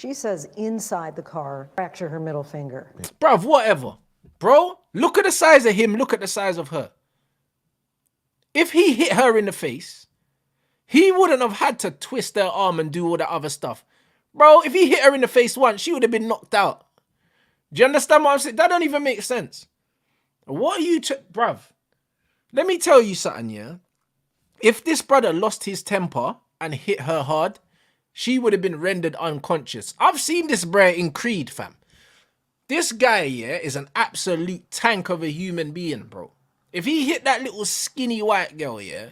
She says inside the car, fracture her middle finger. Bruv, whatever. Bro, look at the size of him, look at the size of her. If he hit her in the face, he wouldn't have had to twist her arm and do all that other stuff. Bro, if he hit her in the face once, she would have been knocked out. Do you understand what I'm saying? That don't even make sense. What are you... Bruv, let me tell you something, yeah? If this brother lost his temper and hit her hard, she would have been rendered unconscious. I've seen this bro in Creed, fam. This guy, yeah, is an absolute tank of a human being, bro. If he hit that little skinny white girl, yeah,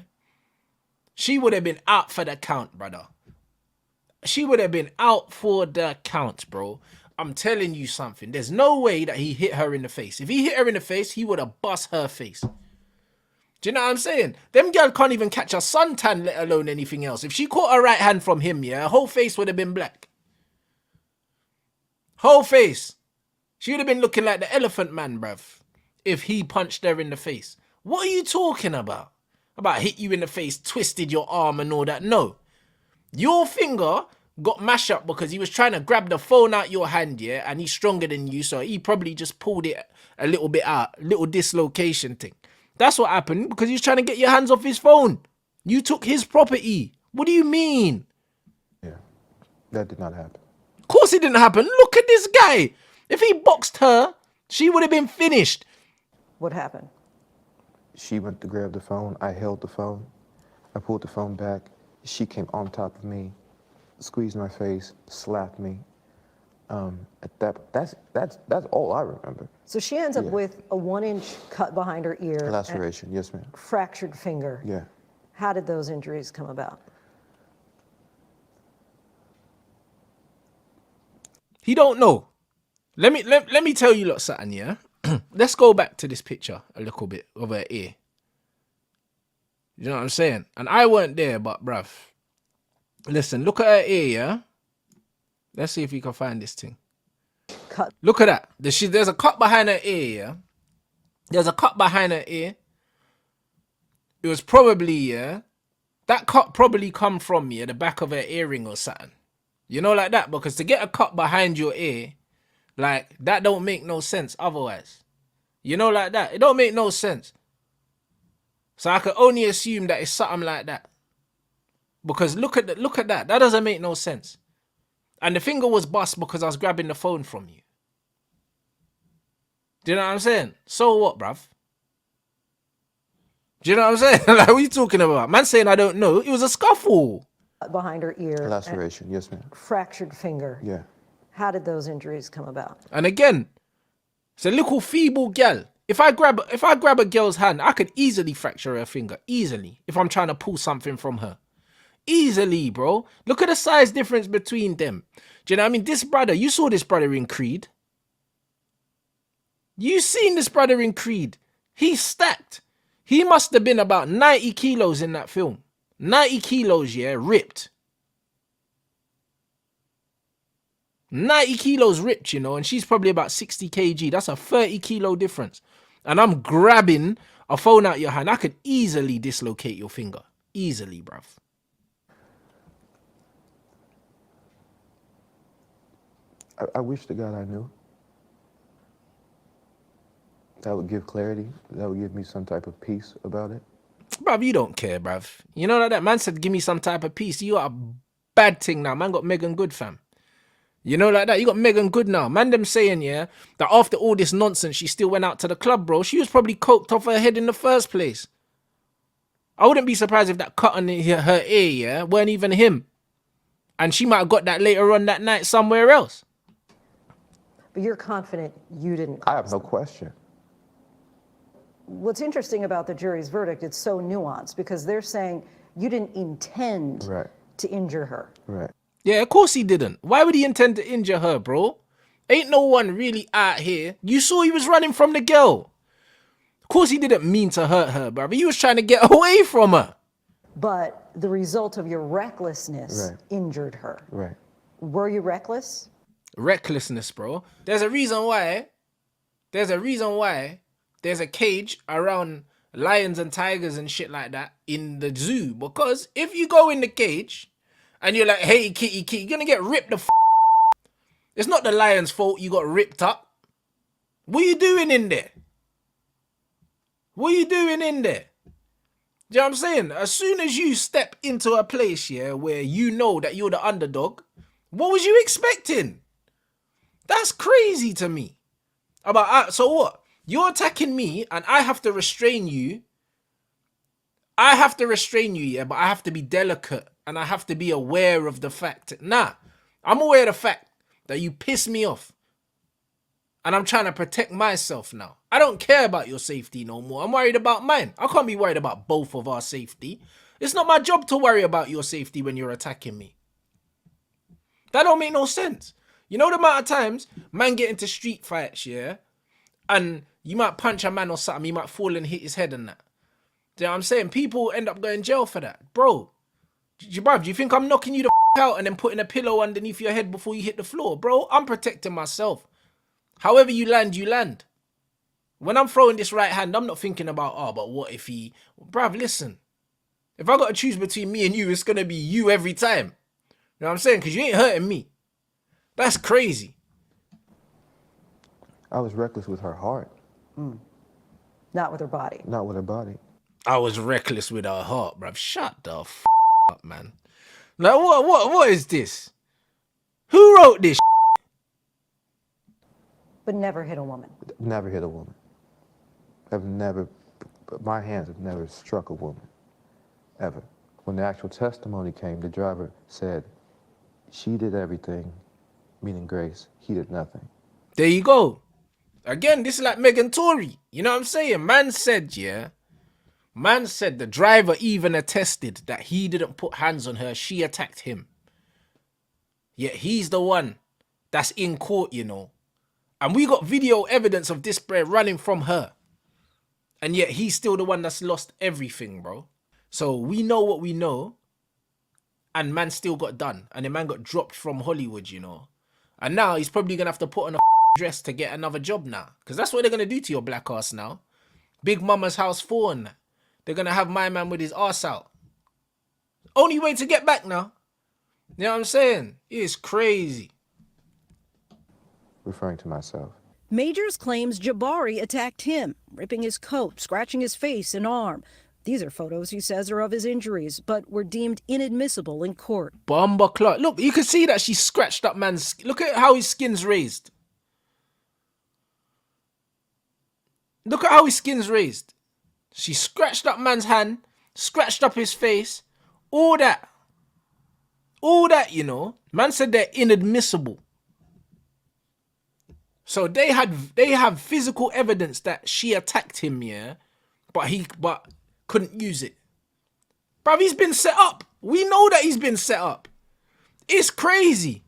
she would have been out for the count, brother. She would have been out for the count, bro. I'm telling you something. There's no way that he hit her in the face. If he hit her in the face, he would have bust her face. Do you know what I'm saying? Them girl can't even catch a suntan, let alone anything else. If she caught a right hand from him, yeah, her whole face would have been black. Whole face. She would have been looking like the elephant man, bruv, if he punched her in the face. What are you talking about? About hit you in the face, twisted your arm and all that? No. Your finger got mashed up because he was trying to grab the phone out your hand, yeah, and he's stronger than you, so he probably just pulled it a little bit out, little dislocation thing. That's what happened because he was trying to get your hands off his phone. You took his property. What do you mean? Yeah, that did not happen. Of course it didn't happen. Look at this guy. If he boxed her, she would have been finished. What happened? She went to grab the phone. I held the phone. I pulled the phone back. She came on top of me, squeezed my face, slapped me. That's all I remember. So she ends up with a 1-inch cut behind her ear. Laceration, yes, ma'am. Fractured finger. Yeah. How did those injuries come about? He don't know. Let me tell you lot something, yeah? Let's go back to this picture a little bit of her ear. You know what I'm saying? And I weren't there, but bruv. Listen, look at her ear, yeah? Let's see if we can find this thing. Cut. Look at that. There's a cut behind her ear, yeah? There's a cut behind her ear. It was probably, yeah? That cut probably come from, yeah, the back of her earring or something. You know, like that? Because to get a cut behind your ear, like, that don't make no sense otherwise. You know, like that? It don't make no sense. So I could only assume that it's something like that. Because look at that. That doesn't make no sense. And the finger was bust because I was grabbing the phone from you. Do you know what I'm saying? So what, bruv? Do you know what I'm saying? Like, what are you talking about? Man saying I don't know. It was a scuffle. Behind her ear. Laceration, yes, ma'am. Fractured finger. Yeah. How did those injuries come about? And again, it's a little feeble gal. If I grab a girl's hand, I could easily fracture her finger. Easily. If I'm trying to pull something from her. Easily, bro. Look at the size difference between them. Do you know what I mean? This brother, you saw this brother in Creed. You seen this brother in Creed. He's stacked. He must have been about 90 kilos in that film. 90 kilos, yeah, ripped. 90 kilos ripped, you know, and she's probably about 60 kg. That's a 30 kilo difference. And I'm grabbing a phone out your hand. I could easily dislocate your finger. Easily, bruv. I wish to God I knew. That would give clarity. That would give me some type of peace about it. Bruv, you don't care, bruv. You know that man said, give me some type of peace. You got a bad thing now. Man got Megan Good, fam. You know, like that. You got Megan Good now. Man, them saying, yeah, that after all this nonsense, she still went out to the club, bro. She was probably coked off her head in the first place. I wouldn't be surprised if that cut on her ear, yeah, weren't even him. And she might have got that later on that night somewhere else. But you're confident you didn't. I have no question. What's interesting about the jury's verdict, it's so nuanced because they're saying you didn't intend to injure her. Right. Yeah, of course he didn't. Why would he intend to injure her, bro? Ain't no one really out here. You saw he was running from the girl. Of course he didn't mean to hurt her, brother. He was trying to get away from her. But the result of your recklessness injured her. Right. Were you reckless? Recklessness, bro. There's a reason why there's a cage around lions and tigers and shit like that in the zoo. Because if you go in the cage and you're like, hey, kitty, you're gonna get ripped the It's not the Lions' fault you got ripped up. What are you doing in there? What are you doing in there? Do you know what I'm saying? As soon as you step into a place, yeah, where you know that you're the underdog, what was you expecting? That's crazy to me. So what? You're attacking me and I have to restrain you. I have to restrain you, yeah, but I have to be delicate and I have to be aware of the fact. Nah, I'm aware of the fact that you piss me off. And I'm trying to protect myself now. I don't care about your safety no more. I'm worried about mine. I can't be worried about both of our safety. It's not my job to worry about your safety when you're attacking me. That don't make no sense. You know the amount of times man get into street fights, yeah? And you might punch a man or something. He might fall and hit his head and that. Do you know what I'm saying? People end up going to jail for that. Bro, do you think I'm knocking you the out and then putting a pillow underneath your head before you hit the floor? Bro, I'm protecting myself. However you land, you land. When I'm throwing this right hand, I'm not thinking about, oh, but what if he... Bruv, listen. If I got to choose between me and you, it's going to be you every time. You know what I'm saying? Because you ain't hurting me. That's crazy. I was reckless with her heart. Not with her body. Not with her body. I was reckless with her heart, bruv. Shut the f*** up, man. Like, what is this? Who wrote this? But never hit a woman. Never hit a woman. My hands have never struck a woman, ever. When the actual testimony came, the driver said, she did everything, meaning Grace, he did nothing. There you go. Again, this is like Megan Tory. You know what I'm saying? Man said the driver even attested that he didn't put hands on her. She attacked him. Yet he's the one that's in court, you know. And we got video evidence of this bro running from her. And yet he's still the one that's lost everything, bro. So we know what we know. And man still got done. And the man got dropped from Hollywood, you know. And now he's probably going to have to put on a dress to get another job now. Because that's what they're going to do to your black ass now. Big Mama's House 4 and that. They're going to have my man with his ass out. Only way to get back now. You know what I'm saying? It's crazy. Referring to myself. Majors claims Jabari attacked him, ripping his coat, scratching his face and arm. These are photos he says are of his injuries, but were deemed inadmissible in court. Bomber clock. Look, you can see that she scratched up man's... Look at how his skin's raised. Look at how his skin's raised. She scratched up man's hand, scratched up his face, all that. All that, you know. Man said they're inadmissible. So they have physical evidence that she attacked him, yeah, but couldn't use it. Bruv, he's been set up. We know that he's been set up. It's crazy.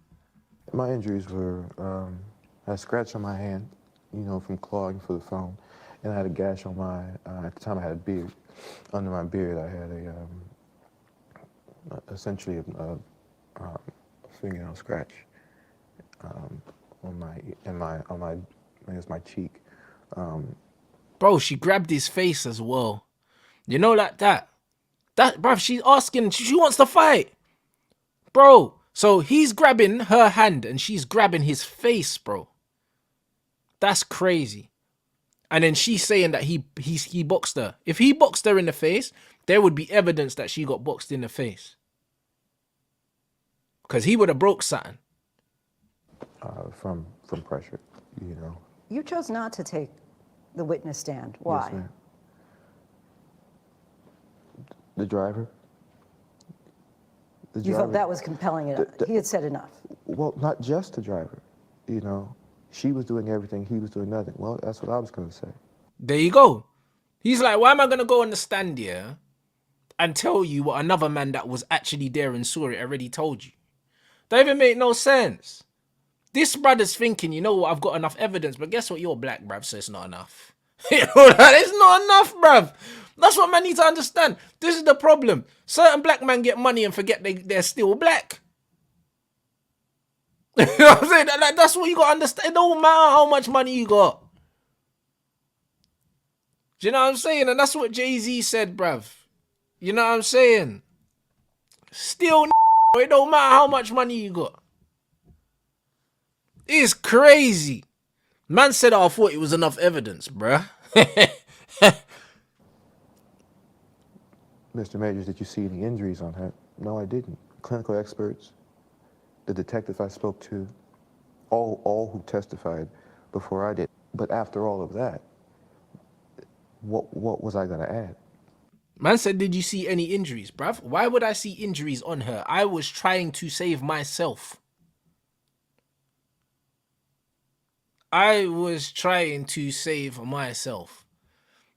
My injuries were, I had a scratch on my hand, you know, from clawing for the phone. And I had a gash on my, at the time I had a beard. Under my beard I had essentially a fingernail scratch on my cheek. Bro, she grabbed his face as well. You know, like that. Bruv, she's asking, she wants to fight. Bro, so he's grabbing her hand and she's grabbing his face, bro. That's crazy. And then she's saying that he boxed her. If he boxed her in the face, there would be evidence that she got boxed in the face. Because he would have broke something. From pressure, you know. You chose not to take the witness stand. Why? Yes, ma'am. The driver. You felt that was compelling enough. He had said enough. Well, not just the driver, you know. She was doing everything, he was doing nothing. Well, that's what I was going to say. There you go. He's like, why am I going to go on the stand here and tell you what another man that was actually there and saw it already told you? That even make no sense. This brother's thinking, you know what, I've got enough evidence, but guess what, you're black, bruv, so it's not enough. It's not enough, bruv. That's what man need to understand. This is the problem. Certain black men get money and forget they're still black. You know what I'm saying? That's what you got to understand. It don't matter how much money you got. Do you know what I'm saying? And that's what Jay-Z said, bruv. You know what I'm saying? Still, it don't matter how much money you got. It's crazy. Man said, oh, I thought it was enough evidence, bruh. Mr. Majors, did you see any injuries on her? No, I didn't. Clinical experts, the detective I spoke to, all who testified before I did. But after all of that, what was I gonna add? Man said, did you see any injuries, bruv? Why would I see injuries on her? I was trying to save myself. I was trying to save myself.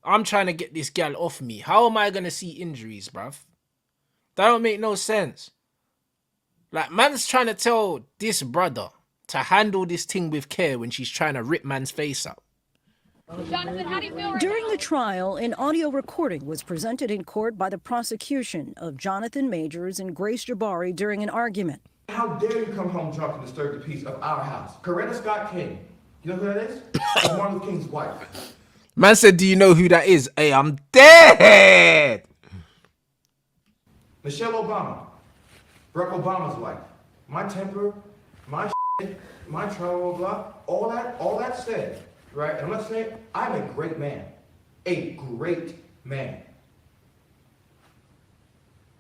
I'm trying to get this gal off me. How am I going to see injuries, bruv? That don't make no sense. Like, man's trying to tell this brother to handle this thing with care when she's trying to rip man's face up. Jonathan, how do you feel During the trial, an audio recording was presented in court by the prosecution of Jonathan Majors and Grace Jabari during an argument. How dare you come home drunk and disturb the peace of our house? Coretta Scott King. You know who that is? That's Martin Luther King's wife. Man said, do you know who that is? Hey, I'm dead. Michelle Obama. Barack Obama's wife. My temper, my shit, my trauma, blah, all that said, right? And let's say I'm a great man. A great man.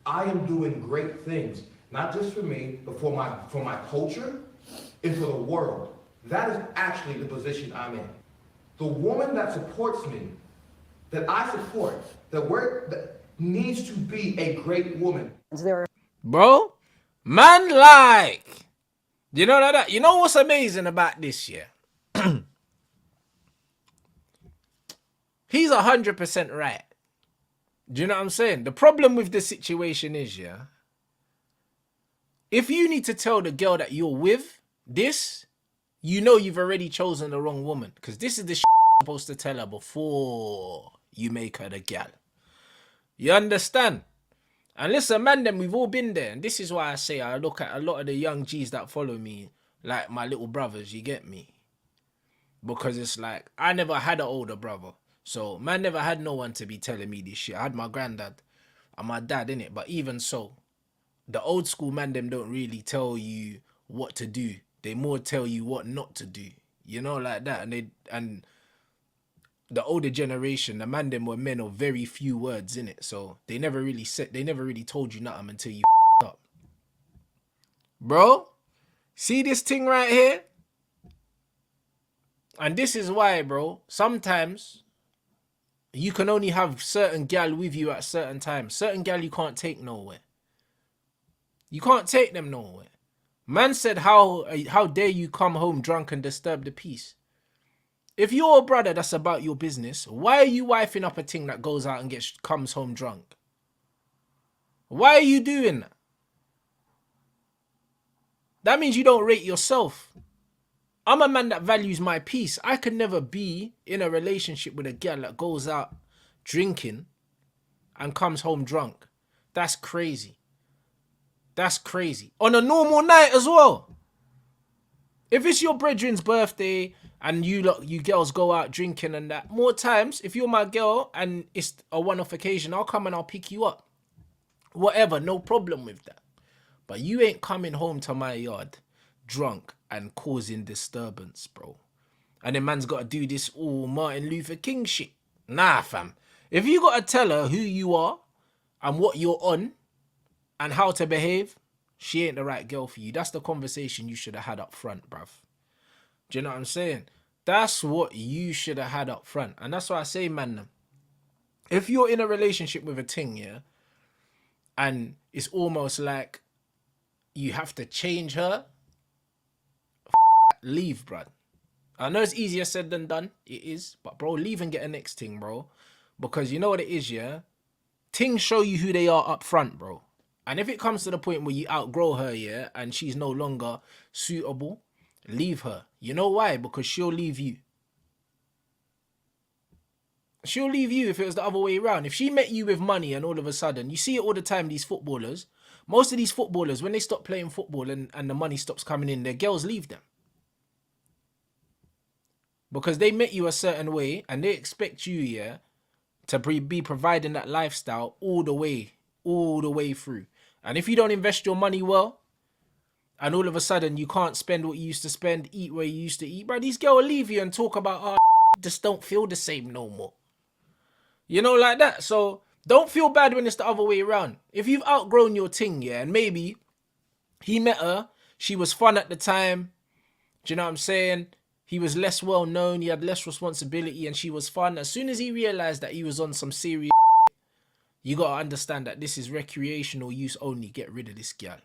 I am doing great things, not just for me, but for my culture and for the world. That is actually the position I'm in. The woman that supports me, that I support, that needs to be a great woman. Bro, man, like, you know that? You know what's amazing about this, yeah? He's 100% right. Do you know what I'm saying? The problem with the situation is, yeah, if you need to tell the girl that you're with this, you know you've already chosen the wrong woman. Because this is the shit you're supposed to tell her before you make her the gal. You understand? And listen, man, then we've all been there. And this is why I say I look at a lot of the young G's that follow me like my little brothers, you get me? Because it's like, I never had an older brother. So, man never had no one to be telling me this shit. I had my granddad and my dad, innit? But even so, the old school man them don't really tell you what to do. They more tell you what not to do. You know, like that. And the older generation, the man them were men of very few words, innit? So they never really told you nothing until you up. Bro, see this thing right here? And this is why, bro, sometimes you can only have certain gal with you at certain times. Certain gal you can't take nowhere. You can't take them nowhere. Man said, how dare you come home drunk and disturb the peace? If you're a brother that's about your business, why are you wifing up a thing that goes out and comes home drunk? Why are you doing that? That means you don't rate yourself. I'm a man that values my peace. I could never be in a relationship with a girl that goes out drinking and comes home drunk. That's crazy. That's crazy. On a normal night as well. If it's your brethren's birthday and you girls go out drinking and that, more times, if you're my girl and it's a one-off occasion, I'll come and I'll pick you up. Whatever, no problem with that. But you ain't coming home to my yard drunk and causing disturbance, bro. And then man's got to do this all Martin Luther King shit. Nah, fam. If you got to tell her who you are and what you're on and how to behave, she ain't the right girl for you. That's the conversation you should have had up front, bruv. Do you know what I'm saying? That's what you should have had up front. And that's why I say, man, if you're in a relationship with a ting, yeah, and it's almost like you have to change her, leave, bruv. I know it's easier said than done. It is. But, bro, leave and get a next ting, bro. Because you know what it is, yeah? Tings show you who they are up front, bro. And if it comes to the point where you outgrow her, yeah, and she's no longer suitable, leave her. You know why? Because she'll leave you. She'll leave you if it was the other way around. If she met you with money and all of a sudden, you see it all the time, these footballers, most of these footballers, when they stop playing football and the money stops coming in, their girls leave them. Because they met you a certain way and they expect you, yeah, to be providing that lifestyle all the way through. And if you don't invest your money well, and all of a sudden you can't spend what you used to spend, eat where you used to eat, bro, these girls will leave you and talk about, oh, just don't feel the same no more. You know, like that. So don't feel bad when it's the other way around. If you've outgrown your thing, yeah, and maybe he met her, she was fun at the time, do you know what I'm saying? He was less well known, he had less responsibility, and she was fun. As soon as he realized that he was on some serious you gotta understand that this is recreational use only. Get rid of this girl.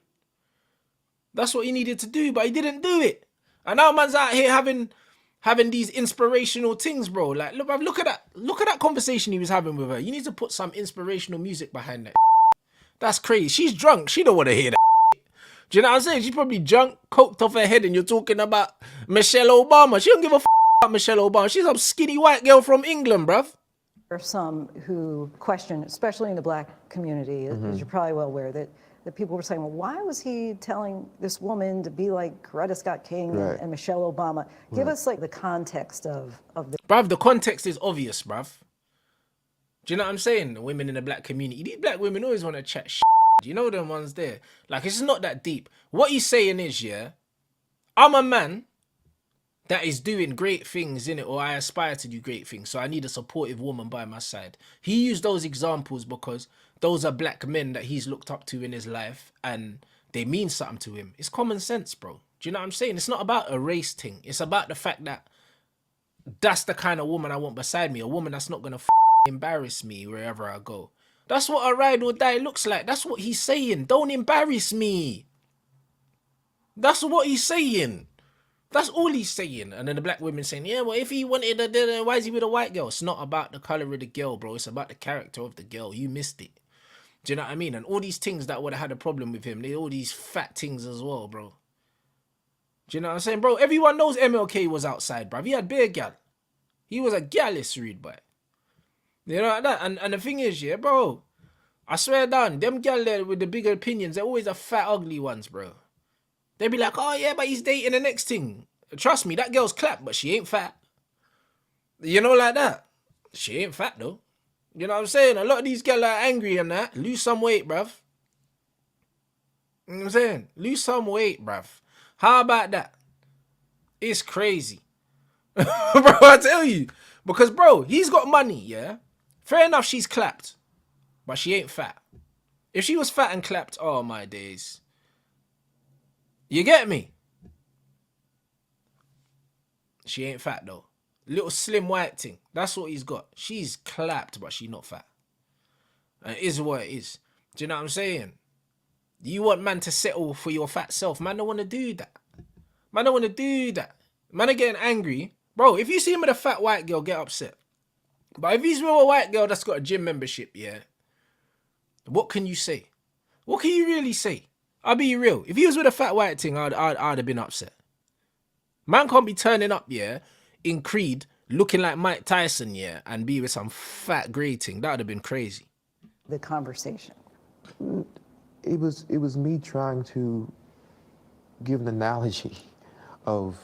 That's what he needed to do, but he didn't do it. And now man's out here having these inspirational things, bro. Like, look, bruv, look at that conversation he was having with her. You need to put some inspirational music behind that. That's crazy. She's drunk. She don't want to hear that. Do you know what I'm saying? She's probably drunk, coked off her head, and you're talking about Michelle Obama. She don't give a about Michelle Obama. She's some skinny white girl from England, bruv. There are some who question, especially in the black community, as you're probably well aware, that people were saying, well, why was he telling this woman to be like Coretta Scott King and Michelle Obama? Give us like the context of the... Bruv, the context is obvious, bruv. Do you know what I'm saying? The women in the black community, these black women always want to chat shit. You know them ones there. Like, it's not that deep. What he's saying is, yeah, I'm a man that is doing great things, innit? Or I aspire to do great things. So I need a supportive woman by my side. He used those examples because those are black men that he's looked up to in his life and they mean something to him. It's common sense, bro. Do you know what I'm saying? It's not about a race thing. It's about the fact that that's the kind of woman I want beside me. A woman that's not going to embarrass me wherever I go. That's what a ride or die looks like. That's what he's saying. Don't embarrass me. That's what he's saying. That's all he's saying. And then the black women saying, yeah, well, if he wanted a, why is he with a white girl? It's not about the color of the girl, bro. It's about the character of the girl. You missed it. Do you know what I mean? And all these things that would have had a problem with him, they all these fat things as well, bro. Do you know what I'm saying, bro? Everyone knows MLK was outside, bro. He had beer gal. He was a gallus read, boy. You know like that? And the thing is, yeah, bro, I swear down, them gal there with the bigger opinions, they're always the fat, ugly ones, bro. They be like, oh yeah, but he's dating the next thing. Trust me, that girl's clapped, but she ain't fat. You know, like that. She ain't fat though. You know what I'm saying? A lot of these girls are angry and that. Lose some weight, bruv. You know what I'm saying? Lose some weight, bruv. How about that? It's crazy. Bro, I tell you. Because, bro, he's got money, yeah? Fair enough, she's clapped. But she ain't fat. If she was fat and clapped, oh my days. You get me? She ain't fat though. Little slim white thing. That's what he's got. She's clapped, but she's not fat. And it is what it is. Do you know what I'm saying? You want man to settle for your fat self. Man don't want to do that. Man don't want to do that. Man are getting angry. Bro, if you see him with a fat white girl, get upset. But if he's with a white girl that's got a gym membership, yeah, what can you say? What can you really say? I'll be real. If he was with a fat white thing, I'd have been upset. Man can't be turning up, yeah, in Creed, looking like Mike Tyson, yeah, and be with some fat grey thing. That would have been crazy. The conversation. It was me trying to give an analogy of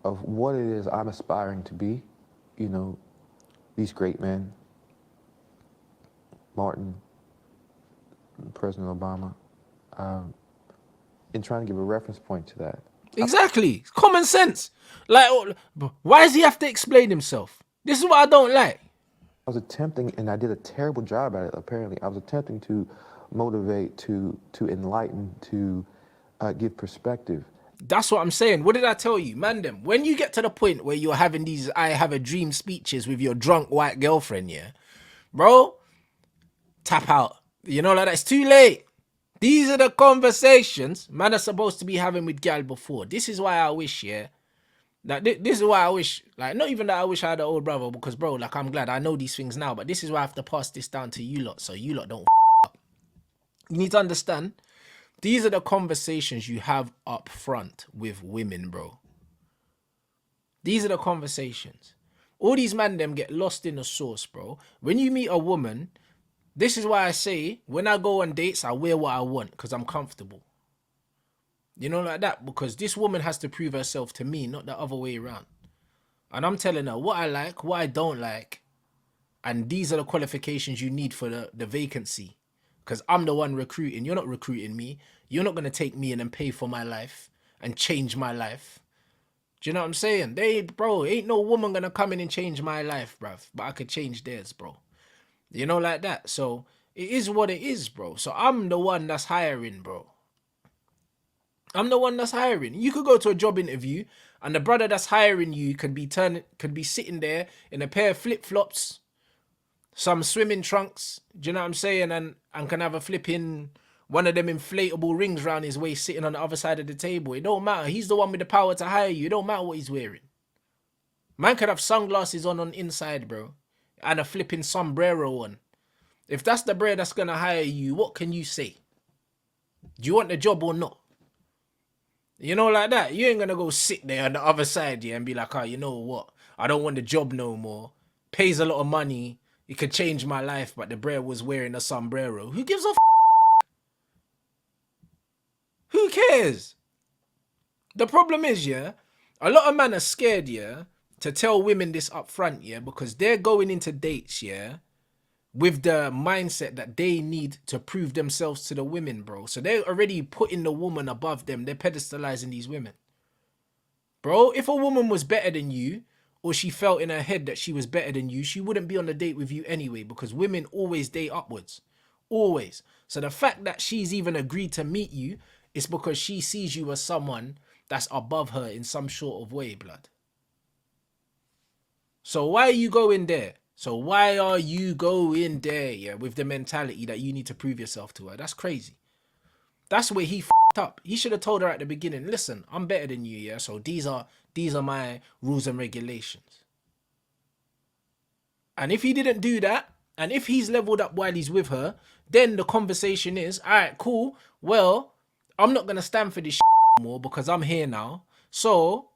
what it is I'm aspiring to be. You know, these great men, Martin, President Obama, and trying to give a reference point to that. Exactly. Common sense. Like, why does he have to explain himself? This is what I don't like. I was attempting, and I did a terrible job at it, apparently. I was attempting to motivate, to enlighten, to give perspective. That's what I'm saying. What did I tell you? Man, them, when you get to the point where you're having these I have a dream speeches with your drunk white girlfriend, yeah, bro, tap out. You know, like that's too late. These are the conversations man are supposed to be having with gal before. This is why I wish, yeah, that this is why I wish, like, not even that I wish I had an old brother, because, bro, like, I'm glad I know these things now, but this is why I have to pass this down to you lot, so you lot don't up. You need to understand, these are the conversations you have up front with women, bro. These are the conversations. All these man them get lost in the sauce, bro. When you meet a woman, this is why I say, when I go on dates, I wear what I want, because I'm comfortable. You know, like that, because this woman has to prove herself to me, not the other way around. And I'm telling her what I like, what I don't like, and these are the qualifications you need for the vacancy. Because I'm the one recruiting. You're not recruiting me. You're not going to take me in and pay for my life and change my life. Do you know what I'm saying? Bro, ain't no woman going to come in and change my life, bruv. But I could change theirs, bro. You know, like that. So it is what it is, bro. So I'm the one that's hiring, bro. I'm the one that's hiring. You could go to a job interview and the brother that's hiring you could be sitting there in a pair of flip-flops, some swimming trunks, do you know what I'm saying? And can have a flipping one of them inflatable rings around his waist sitting on the other side of the table. It don't matter. He's the one with the power to hire you. It don't matter what he's wearing. Man could have sunglasses on inside, bro. And a flipping sombrero on. If that's the bread that's going to hire you, what can you say? Do you want the job or not? You know, like that. You ain't going to go sit there on the other side, yeah, and be like, oh, you know what? I don't want the job no more. Pays a lot of money. It could change my life, but the bread was wearing a sombrero. Who gives a f***? Who cares? The problem is, yeah, a lot of men are scared, yeah, to tell women this up front, yeah, because they're going into dates, yeah, with the mindset that they need to prove themselves to the women, bro. So they're already putting the woman above them. They're pedestalizing these women. Bro, if a woman was better than you, or she felt in her head that she was better than you, she wouldn't be on a date with you anyway, because women always date upwards. Always. So the fact that she's even agreed to meet you is because she sees you as someone that's above her in some sort of way, blood. So why are you going there? So why are you going there, yeah, with the mentality that you need to prove yourself to her? That's crazy. That's where he f***ed up. He should have told her at the beginning, listen, I'm better than you, yeah, so these are my rules and regulations. And if he didn't do that, and if he's leveled up while he's with her, then the conversation is, all right, cool, well, I'm not going to stand for this more because I'm here now. So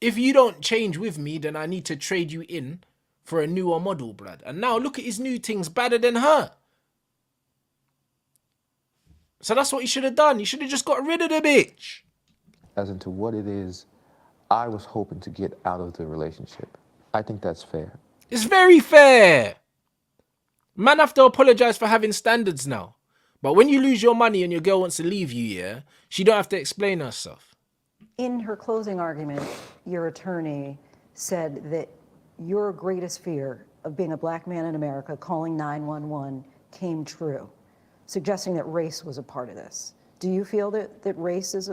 if you don't change with me, then I need to trade you in for a newer model, blood. And now look at his new things better than her. So that's what he should have done. He should have just got rid of the bitch. As into what it is I was hoping to get out of the relationship. I think that's fair. It's very fair. Man have to apologize for having standards now. But when you lose your money and your girl wants to leave you, yeah, she don't have to explain herself. In her closing argument, your attorney said that your greatest fear of being a black man in America calling 911 came true, suggesting that race was a part of this. Do you feel that race is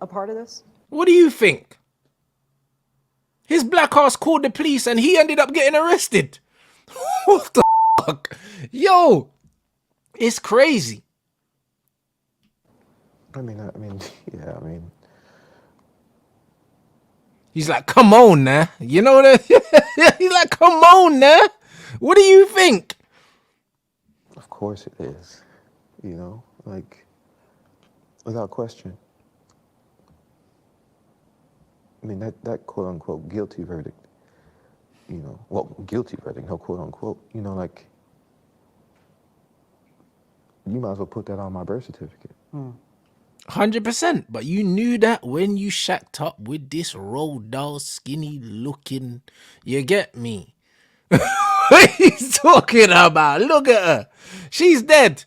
a part of this? What do you think? His black ass called the police and he ended up getting arrested. What the fuck? Yo, it's crazy. I mean, yeah, I mean. He's like, come on now. You know that? He's like, come on now. What do you think? Of course it is. You know, like, without question. I mean, that quote unquote guilty verdict, you know, well, guilty verdict, no quote unquote, you know, like, you might as well put that on my birth certificate. 100%. But you knew that when you shacked up with this rolled down, skinny looking, you get me? What he's talking about? Look at her. She's dead.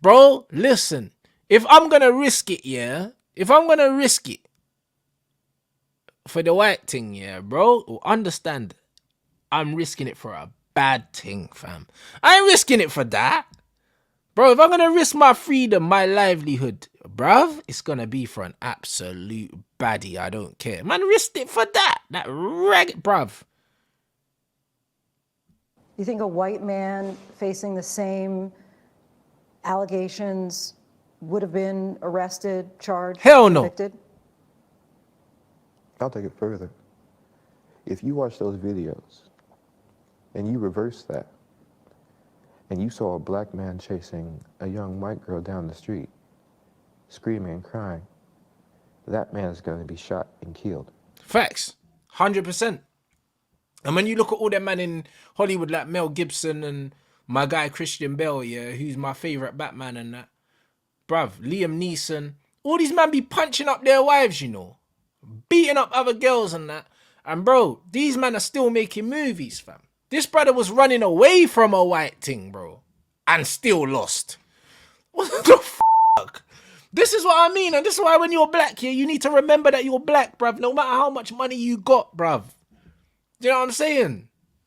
Bro, listen. If I'm going to risk it, yeah? If I'm going to risk it for the white thing, yeah, bro, understand, I'm risking it for a bad thing, fam. I ain't risking it for that. Bro, if I'm going to risk my freedom, my livelihood, bruv, it's going to be for an absolute baddie. I don't care. Man, risked it for that. That ragged, bruv. You think a white man facing the same allegations would have been arrested, charged, Hell no. convicted? I'll take it further. If you watch those videos and you reverse that, and you saw a black man chasing a young white girl down the street, screaming and crying, that man is going to be shot and killed. Facts. 100%. And when you look at all them man in Hollywood like Mel Gibson and my guy Christian Bale, yeah, who's my favourite Batman and that, bruv, Liam Neeson, all these men be punching up their wives, you know, beating up other girls and that. And bro, these men are still making movies, fam. This brother was running away from a white thing, bro, and still lost. What the fuck? This is what I mean, and this is why when you're black here, you need to remember that you're black, bruv, no matter how much money you got, bruv. Do you know what I'm saying?